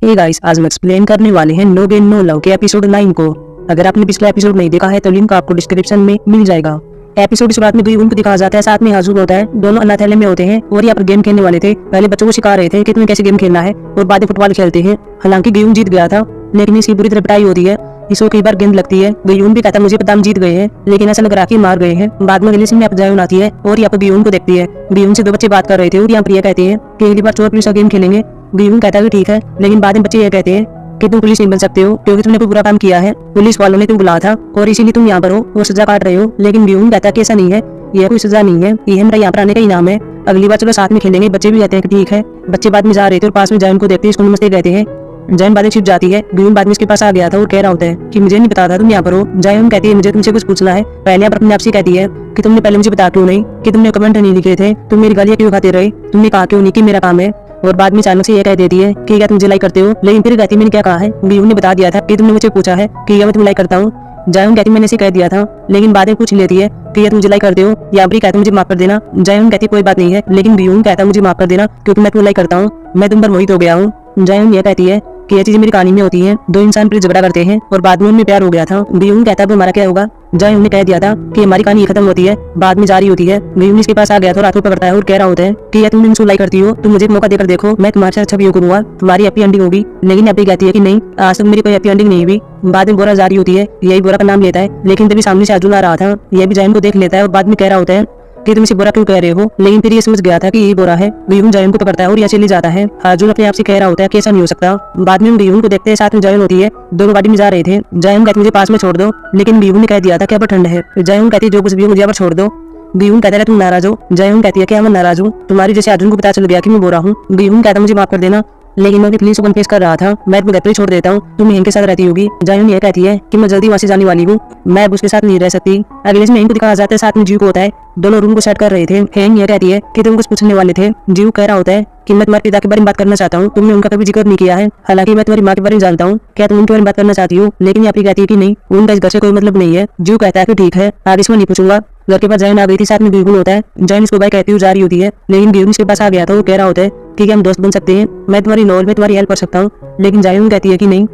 Hey guys, आज हम explain करने वाले हैं नो गेम नो लव के एपिसोड 9 को। अगर आपने पिछला एपिसोड नहीं देखा है तो लिंक आपको डिस्क्रिप्शन में मिल जाएगा। एपिसोड की शुरुआत में गुयुन को दिखाया जाता है, साथ में हाजुन होता है। दोनों अनाथालय में होते हैं और यहाँ पर गेम खेलने वाले थे। पहले बच्चों को सिखा रहे थे कि तुम्हें कैसे गेम खेलना है और बाद में फुटबॉल खेलते हैं। हालांकि गुयुन जीत गया था, लेकिन इसकी बुरी तरह पिटाई होती है। इसको कई बार गेंद लगती है। गुयुन भी कहता है मुझे पता हम जीत गए हैं, लेकिन ऐसा लग रहा कि मार गए हैं। बाद में अगले सीन में जायून आती है और यहाँ पर गुयुन को देखती है। गुयुन से दो बच्चे बात कर रहे थे और यहाँ पर ये कहते हैं कि अगली बार चोर पुलिस का गेम खेलेंगे। गुयुन कहता है ठीक है, लेकिन बाद में बच्चे ये कहते हैं कि तुम पुलिस नहीं बन सकते हो क्योंकि तुमने कोई बुरा काम किया है। पुलिस वालों ने तुम बुलाया था और इसीलिए तुम यहाँ पर हो और सजा काट रहे हो। लेकिन गुयुन कहता है कि ऐसा नहीं है, यह कोई सजा नहीं है, ये मेरा यहाँ पर आने का इनाम है। अगली बार चलो साथ में खेलेंगे। बच्चे भी कहते हैं कि ठीक है। बच्चे बाद में जा रहे थे और पास में जैन को देखते स्कूल में कहते हैं। जैन बाद में छिप जाती है। गुयुन बाद में इसके पास आ गया था और कह रहा होता है कि मुझे नहीं पता था तुम यहाँ पर हो। जैन कहती है मुझे तुमसे कुछ पूछना है। पहले आप अपने आप से कहती है कि तुमने पहले मुझे बता क्यों नहीं, कि तुमने कमेंट नहीं लिखे थे, तुम मेरी गालियाँ क्यों खाते रहे, तुमने कहा क्यों नहीं कि मेरा काम है। और बाद में अचानक से ये कह देती है कि क्या तुम जिलाई करते हो। लेकिन फिर कहती मैंने क्या कहा है, गुयुन ने बता दिया था कि तुमने मुझे पूछा है कि मैं तुम लाई करता हूँ। जैन कहती मैंने इसे कह दिया था, लेकिन बाद में पूछ लेती है कि ये तुम जिलाई करते हो या भी कहते मुझे माफ कर देना। जैन कहती कोई बात नहीं है, लेकिन गुयुन कहता मुझे माफ कर देना क्योंकि मैं तुम्हें लाई करता हूँ, मैं तुम पर मोहित हो गया हूँ। जैन ये कहती है कि ये चीजें मेरी कहानी में होती हैं, दो इंसान फिर झगड़ा करते हैं और बाद में उनमें प्यार हो गया था। गुयुन कहता है हमारा क्या होगा। जैन ने कह दिया था कि हमारी कहानी खत्म होती है, बाद में जारी होती है। गुयुन इसके पास आ गया था और हाथ पकड़ता है और कह रहा होता है कि ये तुम मुझे लाई करती हो, तुम मुझे एक मौका देकर देखो, मैं तुम्हारे साथ अच्छा भी करूंगा, तुम्हारी हैप्पी एंडिंग होगी। लेकिन अभी कहती है कि नहीं, आज तक मेरी कोई हैप्पी एंडिंग नहीं हुई। बाद में बोरा जारी होती है, यही बोरा का नाम लेता है। लेकिन तभी सामने से अर्जुन आ रहा था, यह भी जैन को देख लेता है और बाद में कह रहा होता है कि तुम इसे बोरा क्यों कह रहे हो। लेकिन फिर ये समझ गया था कि यही बोरा है। गुयुन जैन को पकड़ता है और यहाँ चले जाता है। अर्जुन अपने आप से कह रहा होता है कि ऐसा नहीं हो सकता। बाद में हम गुयुन को देखते हैं, साथ में जैन होती है। दोनों गाड़ी में जा रहे थे। जैन कहती मुझे पास में छोड़ दो, लेकिन गुयुन ने कह दिया था कि अब ठंड है। जैन कहती जो कुछ भी मुझे अब छोड़ दो। गुयुन कहता है तुम नाराज हो। जैन कहती है कि मैं नाराज हूँ, तुम्हारी जैसे अर्जुन को पता चल गया कि मैं बोरा हूँ। गुयुन कहता मुझे माफ कर देना, लेकिन मैं पुलिस को कन्फेस कर रहा था, मैं तुम्हें घर पर छोड़ देता हूँ, तुम यहीं के साथ रहती होगी। जैन ये कहती है कि मैं जल्दी वहाँ से जाने वाली हूँ, मैं अब उसके साथ नहीं रह सकती। अगले दिन इनको दिखाया जाता है, साथ में जीव को होता है। दोनों रूम को सेट कर रहे थे। हेंग ये कहती है कि तुम कुछ पूछने वाले थे। जीव कह रहा होता है कि मैं तुम्हारे पिता के बारे में बात करना चाहता हूँ, तुमने उनका कभी जिक्र नहीं किया है, हालांकि मैं तुम्हारी माँ के बारे में जानता हूँ, क्या तुम उनके बारे में बात करना चाहती हो। लेकिन यहाँ कहती है कि नहीं, उनका इस घर से कोई मतलब नहीं है। जीव कहता है कि ठीक है, आगे इसमें नहीं पूछूंगा। घर के पास जैन आ गई थी, साथ में गुयुन होता है। जैन इसको भाई कहती हुई जा रही होती है, लेकिन गुयुन इसके पास आ गया था। वो कह रहा होता है कि हम दोस्त बन सकते हैं, मैं तुम्हारी नॉवल में तुम्हारी हेल्प कर सकता हूँ। लेकिन जैन कहती है कि नहीं,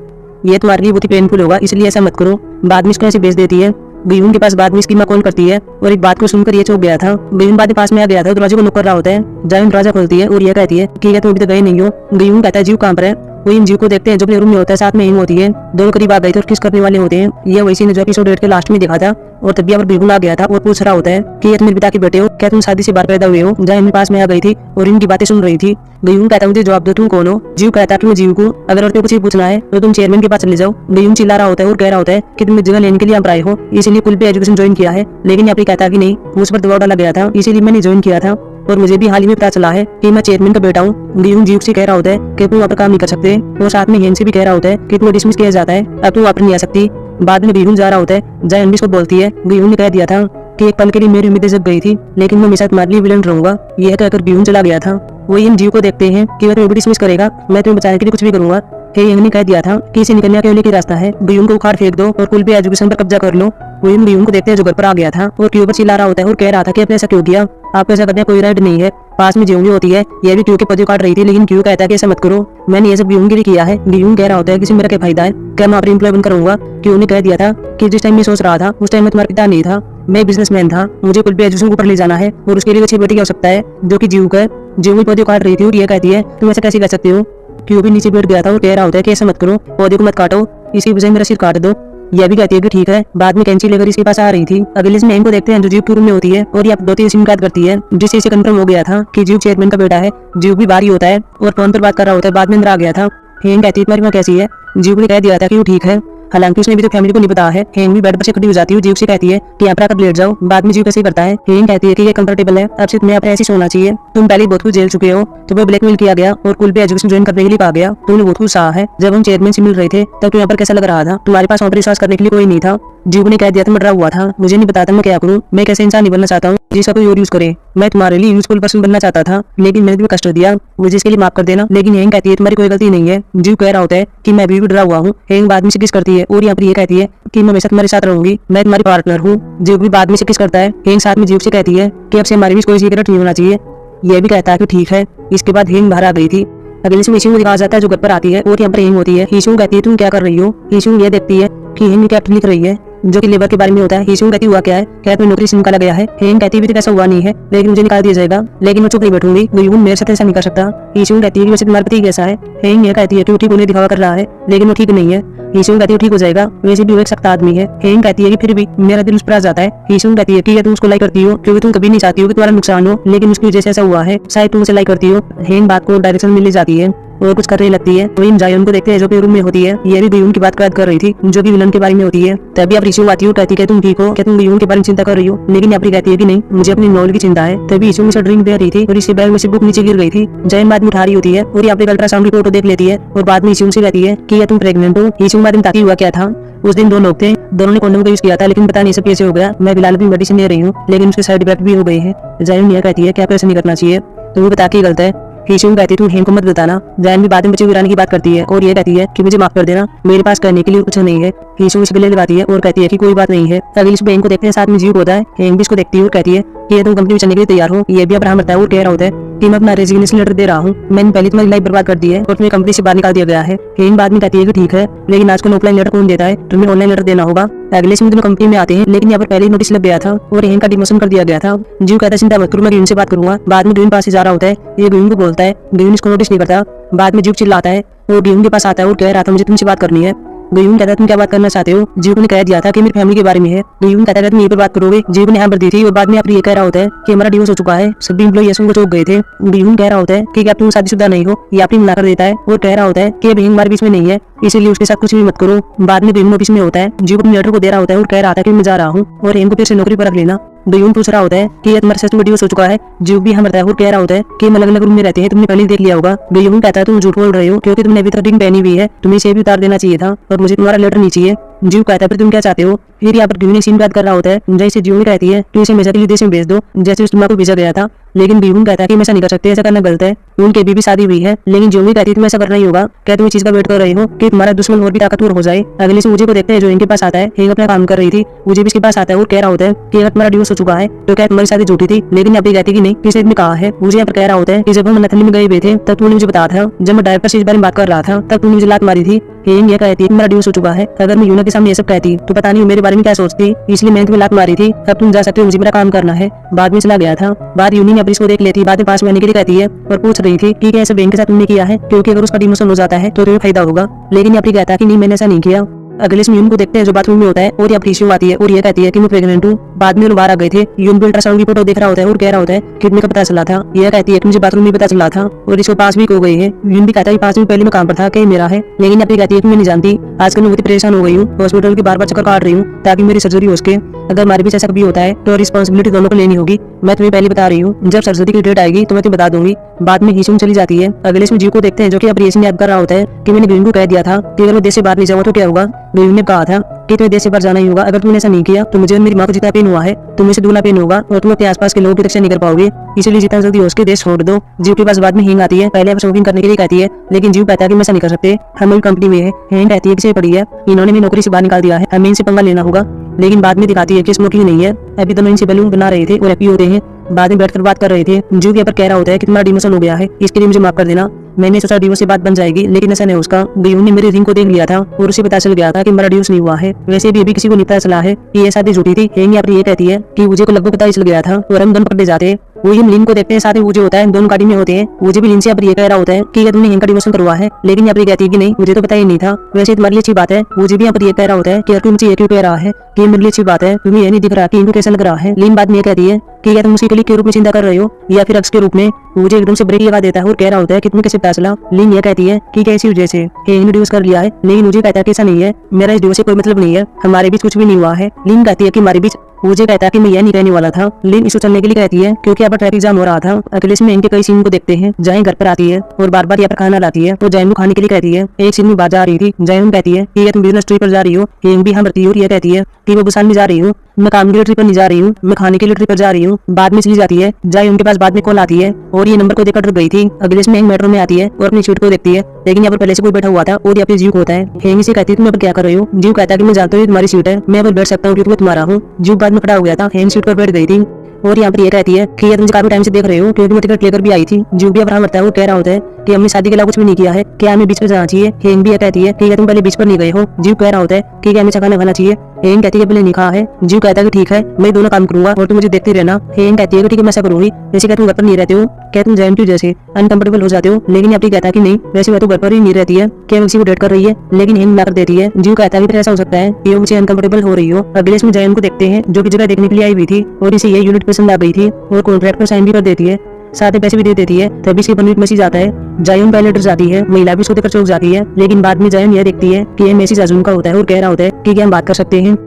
ये तुम्हारे लिए बहुत ही पेनफुल होगा, इसलिए ऐसा मत करो। बाद में इसको ऐसे भेज देती है। गुयुन के पास बाद में इसकी माँ कॉल करती है और एक बात को सुनकर ये चौंक गया था। गुयुन बाद में पास में आ गया था, दरवाजे को नॉक कर रहा होता है। जैन दरवाजा खोलती है और ये कहती है कि तुम अभी तक गए नहीं हो। गुयुन कहता है जीव कहाँ पर है। वो इन जीव को देखते हैं जो अपने रूम में होता है, साथ में हिंग होती है। दोनों करीब आ गए थे और किस करने वाले होते हैं। ये वही सीन जो एपिसोड 8 के लास्ट में देखा था। और तभी पर बिल्कुल आ गया था और पूछ रहा होता है कि ये मेरे पिता के बेटे हो, क्या तुम शादी से बाहर पैदा हुए हो। जैन पास में आ गई थी और इनकी बातें सुन रही थी। गुयुन कहता मुझे जवाब दो, तुम कौन हो। जीव कहता कि मैं जीव को, अगर और कुछ पूछना है तो तुम चेयरमैन के पास चले जाओ। गुयुन चिल्ला रहा होता है और कह रहा होता है कि तुम जगह लेने के लिए यहाँ पर आए हो, इसीलिए कुल पे एजुकेशन ज्वाइन किया है। लेकिन यहाँ पे कहता कि नहीं, मुझ पर दबाव डाला गया था, इसीलिए मैंने ज्वाइन किया था और मुझे भी हाल ही में पता चला है कि मैं चेयरमैन का बेटा हूँ। गुयुन जीव से कह रहा होता है कि तुम वहाँ पर काम नहीं कर सकते और साथ में हेन से भी कह रहा होता है कि तुम्हें डिसमिस किया जाता है, अब तुम वहाँ पर नहीं आ सकती। बाद में गुयुन जा रहा होता है। जैन भी इसको बोलती है गुयुन ने कह दिया था कि एक पल के लिए मेरी उम्मीदें जग गई थी, लेकिन मैं हमेशा तुम्हारे लिए विलन रहूंगा। यह कहकर गुयुन चला गया था। वो इन जीव को देखते हैं कि वह तुम्हें भी डिसमिस करेगा, मैं तुम्हें बचाने के लिए कुछ भी करूंगा। हेंग ने कह दिया था कि इसे निकलने का एक ही रास्ता है, गुयुन को उखाड़ फेंक दो और कुल पे एजुकेशन पर कब्जा कर लो। गुयुन को देखते हैं जो घर पर आ गया था और क्यों पर चिल्ला रहा होता है और कह रहा था कि आपने ऐसा क्यों किया, आपको ऐसा करने कोई राइट नहीं है। पास में जीव होती है, यह भी क्यों के पौधे काट रही थी, लेकिन क्यों कहता है कि ऐसा मत करो, मैंने ये सब गुयुन के लिए किया है। गुयुन कह रहा होता है कि मेरा क्या फायदा है, क्या मैं अपनी एम्प्लॉय बन करूंगा। क्यों ने कह दिया था कि जिस टाइम मैं सोच रहा था उस टाइम में तुम्हारा पिता नहीं था, मैं बिजनेसमैन था, मुझे कुल पे एजुकेशन को ऊपर ले जाना है और उसके लिए अच्छी बेटी की आवश्यकता है जो कि जीव का। जीव भी पौधे काट रही थी और ये कहती है तुम ऐसा कैसे कर सकते हो। क्यों भी नीचे बैठ गया था और कह रहा होता है कि ऐसा मत करो, पौधे को मत काटो, इसी वजह मेरा सिर काट दो। यह भी कहती है कि ठीक है। बाद में कैंची लेकर इसके पास आ रही थी। अगले दिन हेंग को देखते हैं जो जीव के रूम में होती है और ये 2-3 सिम याद करती है, जिससे इसे कंफर्म हो गया था कि जीव चेयरमैन का बेटा है। जीव भी बाहर ही होता है और फोन पर बात कर रहा होता है। बाद में अंदर आ गया था। हेंग कहती है तुम्हारी माँ कैसी है। जीव ने कह दिया था कि वो ठीक है, हालांकि उसने भी तो फैमिली को नहीं बताया है। हेंग भी बेड पर से खड़ी हो जाती है। जीव से कहती है कि यहाँ पर आकर लेट जाओ। बाद में जीव कैसे करता है। हेंग कहती है कि ये कंफर्टेबल है, अब से तुम्हें अपने ऐसे सोना चाहिए, तुम पहले बहुत कुछ झेल चुके हो, तुम्हें ब्लैकमेल किया गया और कुल पे एजुकेशन ज्वाइन करने के लिए कहा गया, तुमने बहुत कुछ सहा है। जब हम चेयरमैन से मिल रहे थे तब तुम्हें यहाँ पर कैसा लग रहा था, तुम्हारे पास वहाँ पर विश्वास करने के लिए कोई नहीं था। जीव ने कह दिया था मैं डरा हुआ था, मुझे नहीं पता था मैं क्या करूँ, मैं कैसे इंसान नहीं बनना चाहता हूँ जिसका कोई और यूज करे, मैं तुम्हारे लिए यूजफुल पर्सन बनना चाहता था, लेकिन मैंने तुम्हें कष्ट दिया, मुझे इसके लिए माफ कर देना। लेकिन हेंग कहती है तुम्हारी कोई गलती नहीं है। जीव कह रहा होता है कि मैं भी डरा हुआ हूँ। हेंग बाद में से किस करती है और यहाँ पर ये कहती है कि मैं हमेशा तुम्हारे साथ रहूंगी, मैं तुम्हारी पार्टनर हूँ। जीव भी बाद में से किस करता है। हेंग साथ में जीव से कहती है कि अब से हमारे बीच कोई सीक्रेट नहीं होना चाहिए। यह भी कहता है कि ठीक है। इसके बाद हेंग बाहर आ गई थी। अगले से ईशू को दिखाया जाता है जो घर पर आती है और यहाँ पर हेंग होती है। ईशू कहती है तुम क्या कर रही हो। ईशू ये देखती है कि हेंग कैप्टन लिख रही है जो कि लेबर के बारे में होता है। ईशू कहती हुआ क्या है, क्या तुम्हें नौकरी से निकाला गया है। हेंग कहती है ऐसा हुआ नहीं है, लेकिन मुझे निकाल दिया जाएगा, लेकिन मैं चुप नहीं बैठूंगी, मेरे साथ ऐसा नहीं कर सकता। ईशू कहती है वैसे तुम्हारा पति कैसा है। हेंग ये कहती है कि ठीक होने दिखावा कर रहा है, लेकिन वो ठीक नहीं है। ईशू कहती है ठीक हो जाएगा, वैसे भी वो एक सख्त आदमी है। हेंग कहती है कि फिर भी मेरा दिल उस पर आ जाता है। ईशू कहती है कि तुम उसको लाइक करती हो क्योंकि तुम कभी नहीं चाहती हो कि तुम्हारा नुकसान हो, लेकिन उसकी वजह से ऐसा हुआ है, शायद तुम उसे लाइक करती हो। हेंग बात को डायरेक्शन में ले जाती है और कुछ करने लगती है। वही जायोन को देखते हैं जो कि रूम में होती है। ये भी गुयून की बात कर रही थी जो कि विलन के बारे में होती है। तभी आप ईशू आती हो, कहती है तुम ठीक हो, क्या तुम गुयून के बारे में चिंता कर रही हो। लेकिन यहाँ कहती है कि नहीं, मुझे अपनी नॉलेज की चिंता है। तभी ईशू मुझे ड्रिंक दे रही थी और इसके बैग में से बुक नीचे गिर गई थी। जयन बाद में उठा रही होती है और यहाँ पे अल्ट्रासाउंड रिपोर्ट देख लेती है और बाद में ईशू से कहती है कि तुम प्रेग्नेंट हो। ईशू बाद में बताती हुआ क्या था, उस दिन 2 लोग थे, दोनों ने कंडोम का यूज किया था, लेकिन पता नहीं सब कैसे हो गया। मैं फिलहाल भी मेडिसिन ले रही हूँ, लेकिन उसके साइड इफेक्ट भी हो गए हैं। जयन यह कहती है कि आपको ऐसा नहीं करना चाहिए, तो वो बता के गलत है। ईशू कहती है तू हेंग को मत बताना। जैन भी बाद में बच्चे गिराने की बात करती है और ये कहती है कि मुझे माफ कर देना, मेरे पास करने के लिए कुछ नहीं है। ईशू इसे गले लगाती है और कहती है कि कोई बात नहीं है। अगली सुबह हेंग को देखते हैं साथ में जीव होता है। हेंग भी इसको देखती है और कहती है कि तुम कंपनी में चलने के लिए तैयार हो। ये भी अब्राहम बताया और कह रहा होता है कि मैं अपना रेजिग्नेशन लेटर दे रहा हूँ, मैंने पहले तुम्हारी लाइफ बर्बाद कर दी है और तुम्हें कंपनी से बाहर निकाल दिया गया है। हेंग बाद में कहती है कि ठीक है, लेकिन आजकल ऑफलाइन लेटर कौन देता है, तुम्हें ऑनलाइन लेटर देना होगा। अगले से कंपनी में आते हैं, लेकिन यहाँ पर पहले ही नोटिस लग गया था और हेंग का डिमोशन कर दिया गया था। जीव कहता है चिंता मत करो, मैं ग्रीन से बात करूंगा। बाद में ग्रीन पास से जा रहा होता है, ये ग्रीन को बोलता है, ग्रीन इसको नोटिस नहीं करता। बाद में जीव चिल्लाता है और ग्रीन के पास आता है और कह रहा था मुझे तुमसे बात करनी है। गुयून कहता है तुम क्या बात करना चाहते हो। जीव ने कह दिया था कि मेरी फैमिली के बारे में है। गुयून कहता है तुम यहीं पर बात करोगे। जीव ने हाँ भर दी थी और बाद में आप ये कह रहा होता है कि हमारा डिवोर्स हो चुका है। सभी एम्प्लॉई को चौंक गए थे। गुयून कह रहा होता है कि क्या तुम शादीशुदा नहीं हो, ये आपने मना कर देता है और कह रहा होता है कि अब हमारे बीच में नहीं है, इसीलिए उसके साथ कुछ भी मत करो। बाद में गुयून ऑफिस में होता है, जीव अपने लेटर को दे रहा होता है और कह रहा था कि मैं जा रहा हूँ और हेंग को फिर से नौकरी पर रख लेना। गुयून पूछ रहा होता है कि तुम्हारे साथ में डिवोर्स हो चुका है। जीव भी हम बताया और कह रहा होता है कि हम अलग अलग रूम में रहते हैं, तुमने पहले देख लिया होगा। गुयून कहता है तुम झूठ बोल रहे हो क्योंकि तुमने अभी तक रिंग पहनी हुई है, तुम्हें इसे भी उतार देना चाहिए था और मुझे तुम्हारा लेटर नहीं चाहिए। जीव कहता है फिर तुम क्या चाहते हो। फिर यहाँ पर गुयून एक सीन बात कर रहा होता है जैसे जीव कहती है कि इसे हमेशा के लिए देश में भेज दो जैसे उस को भेजा गया था। लेकिन गुयून कहता है कि मैं ऐसा नहीं कर सकते, ऐसा करना गलत है। उनकी अभी भी शादी हुई है। लेकिन जीव कहती है तुम ऐसा करना ही होगा, क्या तुम इस चीज का वेट कर रही हो कि तुम्हारा दुश्मन और भी ताकतवर हो जाए। अगले से मुझे को देखते हैं जो इनके पास आता है। हेंग अपना काम कर रही थी, मुझे भी इसके पास आता है और कह रहा होता है कि अगर तुम्हारा डिवोर्स हो चुका है तो क्या तुम्हारी शादी झूठी थी। लेकिन यहाँ पे कहती है कि नहीं, किसी ने कहा है। मुझे यहाँ पर कह रहा होता है कि जब हम नथली में गए हुए थे तब तुमने मुझे बताया था, जब मैं डायरेक्टर से इस बारे में बात कर रहा था तब तुमने मुझे लात मारी थी। हेंग ये कहती है कि मेरा डिवोर्स हो चुका है। अगर मैं यूना के सामने ये सब कहती तो पता नहीं मेरे बारे में क्या सोचती, इसलिए मैंने तुम्हें लात मारी थी। अब तुम जा सकते हो, मुझे मेरा काम करना है। बाद में चला गया था। बाद यूनी अपनी इसको देख लेती, बाद में पास में आने के लिए कहती है और पूछ रही थी कि कैसे बैंक के साथ तुमने किया है क्योंकि अगर उसका डिमोशन हो जाता है तो तुम्हें फायदा होगा। लेकिन यहाँ पे कहता है कि नहीं, मैंने ऐसा नहीं किया। अगले से यून को देखते हैं जो बाथरूम में होता है और यहाँ पर ईशू आती है और ये कहती है कि मैं प्रेग्नेंट हूँ। बाद में बाहर आ गए थे। यून भी अल्ट्रासाउंड की फोटो देख रहा होता है और कह रहा होता है कि तुम्हें पता चला था। यह कहती है कि मुझे बाथरूम में पता चला था और इसको 5 वीक हो गई है। यून भी कहता है 5 वीक पहले मैं काम पर था, कहीं मेरा है। लेकिन यहाँ पे कहती है कि मैं नहीं जानती, आजकल मैं बहुत परेशान हो गई हूँ, हॉस्पिटल की बार-बार चक्कर काट रही हूँ ताकि मेरी सर्जरी हो सके। अगर हमारे बीच ऐसा कभी होता है तो रिस्पॉन्सिबिलिटी दोनों को लेनी होगी। मैं तुम्हें पहले बता रही हूँ, जब सर्जरी की डेट आएगी तो मैं तुम्हें बता दूंगी। बाद में हीशुम चली जाती है। अगले में जीव को देखते हैं जो कि अब रेसिंग याद कर रहा होता है कि मैंने ग्रीन को कह दिया था कि अगर मैं देश से बाहर नहीं जाऊंगा तो क्या होगा। ग्रीन ने कहा था कि तुम्हें देश से बाहर जाना ही होगा, अगर तुमने ऐसा नहीं किया तो मुझे और मेरी माँ को जितना पेन हुआ है तुम्हें से दुगना पेन होगा और तुम अपने आसपास के लोगों की रक्षा नहीं कर पाओगे, इसलिए जितना जल्दी हो सके देश छोड़ दो। जीव के पास बाद में हेंग आती है, पहले शॉपिंग करने के लिए कहती है, लेकिन जीव कहता है कि मैं ऐसा नहीं कर सकते, हमारी कंपनी में है। हेंग कहती है किसे पड़ी है, इन्होंने भी नौकरी से बाहर निकाल दिया है, हमें इनसे पंगा लेना होगा। लेकिन बाद में दिखाती है कि स्मोकिंग नहीं है, अभी दोनों इनसे बैलून बना रहे थे और हैप्पी होते हैं। बाद में बैठकर बात कर रहे थे। जीव यहाँ पर कह रहा होता है कि तुम्हारा डिमोशन हो गया है, इसके लिए मुझे माफ कर देना। मैंने सोचा डिवोर्स से बात बन जाएगी, लेकिन ऐसा नहीं। उसका गुयून ने मेरी रिंग को देख लिया था और उसे पता चल गया था कि मेरा डिवोर्स नहीं हुआ है। वैसे भी अभी किसी को नहीं पता चला है कि ये शादी झूठी थी। हेंग यहाँ पर ये कहती है कि मुझे को लगभग पता ही चल गया था और हम दोनों पकड़े जाते हैं। वही हम लिन को देखते हैं, साथ में वो जो होता है दोनों गाड़ी में होते हैं। मुझे भी लिन से यहाँ पर ये कह रहा होता है कि तुमने हेंग का डिमोशन करवा है, लेकिन यहाँ पर कहती है कि नहीं, मुझे तो पता ही नहीं था। वैसे तुम्हारे लिए अच्छी बात है। मुझे भी यहाँ पर ये कह रहा होता है कि तुम मुझे ये क्यों कह रहा है कि मेरे लिए अच्छी बात है, तुम्हें ये नहीं दिख रहा कि इनको कैसा लग रहा है। लिन बाद में कहती है कि क्या तुम उसके लिए के रूप में चिंता कर रहे हो या फिर अक्स के रूप में। मुझे एकदम से ब्रेक लगा देता है और कह रहा होता है कि तुम्हें कैसे पता चला। लिन ये कहती है कि कैसी वजह से हेंग ने डिवोर्स कर लिया है, लेकिन मुझे कहता है कि ऐसा नहीं है, मेरा इस डिवोर्स से कोई मतलब नहीं है, हमारे बीच कुछ भी नहीं हुआ है। लिन कहती है कि हमारे बीच, मुझे कहता है कि मैं यह नहीं कहने वाला था। लिन इसको चलने के लिए कहती है क्योंकि यहाँ पर ट्रैफिक जाम हो रहा था। अगले में इनके कई सीन को देखते हैं। जैन घर पर आती है और बार बार यहाँ पर खाना लाती है तो जैन को खाने के लिए कहती है। एक सीन में बात जा रही थी, जैन कहती है कि तुम बिजनेस ट्रिप पर जा रही हो। हेंग भी हम भरती और ये कहती है कि वो बुसान में जा रही हूँ, मैं काम के लिए ट्रिप पर नहीं जा रही हूँ, मैं खाने के लिए ट्रिप पर जा रही हूँ। बाद में चली जाती है। जय उनके पास बाद में कॉल आती है और ये नंबर को देखकर रुक गई थी। अगले में हेंग मेट्रो में आती है और अपनी सीट को देखती है, लेकिन यहाँ पर पहले से कोई बैठा हुआ था और यहाँ पे जीव होता है। हेंग से कहती है तुम यहाँ पर क्या कर रही हो। जीव कहता है कि मैं जानता हूँ तुम्हारी सीट है, मैं यहाँ पर बैठ सकता हूँ क्योंकि मैं तुम्हारा हूँ। जीव बाद में खड़ा हो गया था, हेंग सीट पर बैठ गई थी और यहाँ पर ये कहती है कि तुम काफी टाइम से देख रहे हो क्योंकि मैं टिकट लेकर भी आई थी। जीव भी अब मरता है, वो कह रहा होता है कि हमने शादी के अलावा कुछ भी नहीं किया है, क्या हमें बीच पर जाना चाहिए। हेंग भी ये कहती है कि तुम पहले बीच पर नहीं गए हो। जीव कह रहा होता है कि क्या हमें खाना खाना चाहिए। हेंग कहती है पहले नहीं खाया है। जीव कहता है कि ठीक है, मैं दोनों काम करूंगा और तुम मुझे देखते रहना। हेंग कहती है कि ठीक है, मैं ऐसा करूंगी। जैसे क्या तुम घर पर नहीं रहते हो, क्या तुम जैन जैसे अनकंफर्टेबल हो जाते हो। लेकिन अपनी कहता है कि नहीं, वैसे वह तो घर पर ही नहीं रहती है, क्या किसी को डेट कर रही है। लेकिन हेंग ना कर देती है। जीव कहता है कि ऐसा हो सकता है कि वो मुझे अनकंफर्टेबल हो रही हो। अगले इसमें जैन को देखते हैं जो कि जगह देखने के लिए आई हुई थी और इसे ये यूनिट पसंद आ गई थी और कॉन्ट्रैक्ट पर साइन भी कर देती है, साथ में पैसे भी दे देती है। तभी इसके वन वीक मैसेज आता है। जायन पहले डर जाती है, महिला भी उसको देखकर चौंक जाती है। लेकिन बाद में जायन यह देखती है कि यह मैसेज अजून का होता है और कह रहा होता है कि क्या हम बात कर सकते हैं।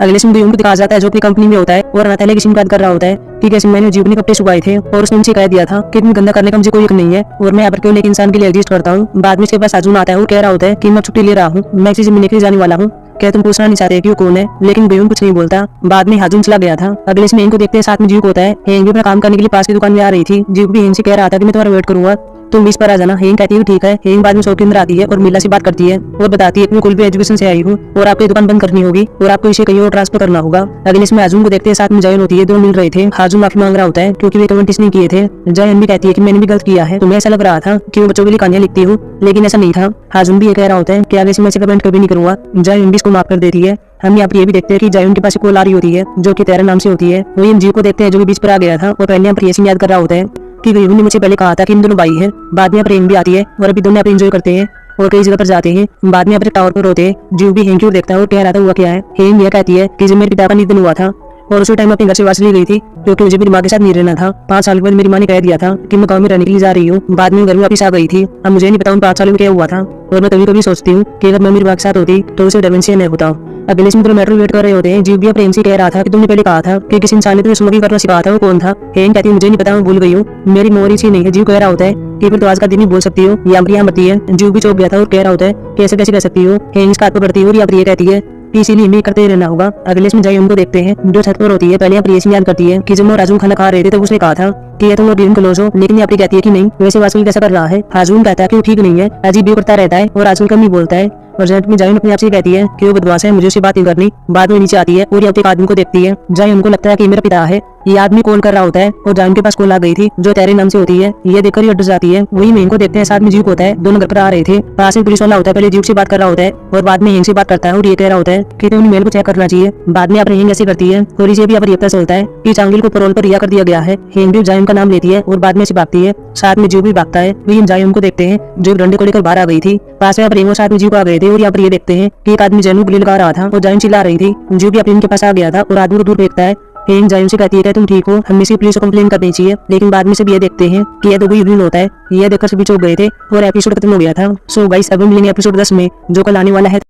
अगले सीन को दिखाया जाता है जो अपनी कंपनी में होता है और अनाथालय की सिम बात कर रहा होता है कि कैसे मैंने जीव ने कपड़े सुखाए थे और उसने मुझे कह दिया था कि तुम गंदा करने का मुझे कोई हक नहीं है और मैं यहाँ पर केवल एक इंसान के लिए एग्जिस्ट करता हूँ। बाद में इसके पास अजून आता है और कह रहा होता है कि मैं छुट्टी ले रहा हूँ, मैं किसी मिलने के लिए जाने वाला हूँ, क्या तुम पूछना नहीं चाहते कि वो कौन है। लेकिन बेयून कुछ नहीं बोलता। बाद में हाजून चला गया था। अगले इसमें इनको देखते हैं साथ में जीव को होता है। हेंग भी अपना काम करने के लिए पास की दुकान में आ रही थी। जीव भी हेंग से कह रहा था कि मैं तुम्हारा वेट करूंगा, तुम बीच पर आ जाना। हेंग कहती है ठीक है। हेंग बाद में शॉप के अंदर आती है और मिला से बात करती है और बताती है कि मैं कुल भी एजुकेशन से आई हूँ और आपकी दुकान बंद करनी होगी और आपको इसे कहीं और ट्रांसफर करना होगा। अगले इसमें हाजून को देखते हैं साथ में जयन होती है, दोनों मिल रहे थे। हाजून माफी मांग रहा होता है क्योंकि वे कमेंट्स नहीं किए थे। जयन भी कहती है कि मैंने भी गलत किया है, तुम्हें ऐसा लग रहा था कि वो बच्चों के लिए कहानियां लिखती हूँ, लेकिन ऐसा नहीं था। हाजून भी ये कह रहा होता है कि आगे से मैं ऐसे कमेंट कभी नहीं करूंगा। जयन भी इसको माफ कर देती है। हम यहाँ पर ये भी देखते हैं कि जायन के पास कॉल आ रही होती है जो कि तेरा नाम से होती है। वही हम जीव को देखते हैं जो कि बीच पर आ गया था और पहले यहाँ पर ये सीन याद कर रहा होता है कि गरीबी ने मुझे पहले कहा था कि इन दोनों भाई हैं। बाद में यहाँ पर हेंग भी आती है और अभी दोनों यहाँ पर एंजॉय करते हैं और कई जगह पर जाते हैं। बाद में अपने टावर पर होते हैं। जीव भी हेंग की ओर देखता है और कह रहा था हुआ क्या है। हेंग यह कहती है कि जब मेरे पिता का निधन हुआ था और उसी टाइम अपने घर से वापस ली गई थी क्योंकि मुझे मेरी माँ के साथ नहीं रहना था। 5 साल के बाद मेरी माँ ने कह दिया था कि मैं गाँव में रहने के लिए जा रही हूँ। बाद में घर में वापस आ गई थी। अब मुझे नहीं पता उन 5 सालों में क्या हुआ था और मैं कभी कभी सोचती हूँ कि अगर मैं मेरी माँ के साथ होती तो उसे डेमेंशिया नहीं होता। अगले इसमें दोनों मेट्रो वेट कर रहे होते हैं। जीव भी प्रेम से कह रहा था कि तुमने पहले कहा था कि किसी इंसान ने तुम्हें स्मोकिंग करना सिखाया था, वो कौन था। हेंग कहती है मुझे नहीं पता, मैं भूल गई हूँ, मेरी मेमोरी अच्छी नहीं है। जीव कह रहा होता है कि फिर तो आज का दिन ही बोल सकती हो, यहाँ पर यहाँ मती है। जीव भी चौंक गया था और कह रहा होता है कैसे कैसे कह सकती हो। हेंग इसका हाथ पकड़ती है और यहाँ पर ये कहती है इसीलिए हमें करते रहना होगा। अगले इसमें जाइए उनको देखते हैं जो छत पर होती है। पहले प्रियसी याद करती है कि जब वो राजू खाना खा रहे थे तो उसने कहा था कि ये तुम लोग गेम क्लोज हो, लेकिन यहाँ कहती है कि नहीं, वैसे वासुल कैसा कर रहा है। हाजून कहता है कि वो ठीक नहीं है, अजीब भी करता रहता है और राजू कम ही बोलता है। और जेट में जाइन अपने आप से कहती है कि वो बदमाश है, मुझे उससे बात नहीं करनी। बाद में नीचे आती है और यहाँ पे एक आदमी को देखती है। जाइन उनको लगता है कि मेरा पिता है। ये आदमी कॉल कर रहा होता है और जाइन के पास कॉल आ गई थी जो तेरे नाम से होती है। ये देखकर ये डर जाती है। वही में इनको देखते हैं साथ में जीव होता है, दोनों घर पर आ रहे थे। पास में पुलिस वाला होता है, पहले जीव से बात कर रहा होता है और बाद में हेंग से बात करता है और ये कह रहा होता है कि तुम्हें मेल को चेक करना चाहिए। बाद में अपने हेंग ऐसे करती है और इसे भी पता चलता है कि चांगिल को पैरोल पर रिहा कर दिया गया है। हेंग भी जाइन का नाम लेती है और बाद में से भागती है। साथ में जीव भी भागता है। वही हम जाइन को देखते हैं जो डंडे को लेकर बाहर आ गई थी। पास में प्रेम साथ में जीव को आ गए थे और यहाँ पर ये देखते हैं कि एक आदमी जैनू गुली लगा रहा था और जाइन चिल्ला रही थी। जीव भी अपने के पास आ गया था और आदमी को दूर देखता है। हेंग जाइन से कहती है तुम ठीक हो, हमें से पुलिस को कंप्लेन करनी चाहिए। लेकिन बाद में से ये देखते हैं कि यह तो कोई यूरिन होता है। यह देखकर सभी चौंक गए थे और एपिसोड खत्म हो गया था। सो गाइस अब हम मिलेंगे एपिसोड 10 में जो कल आने वाला है।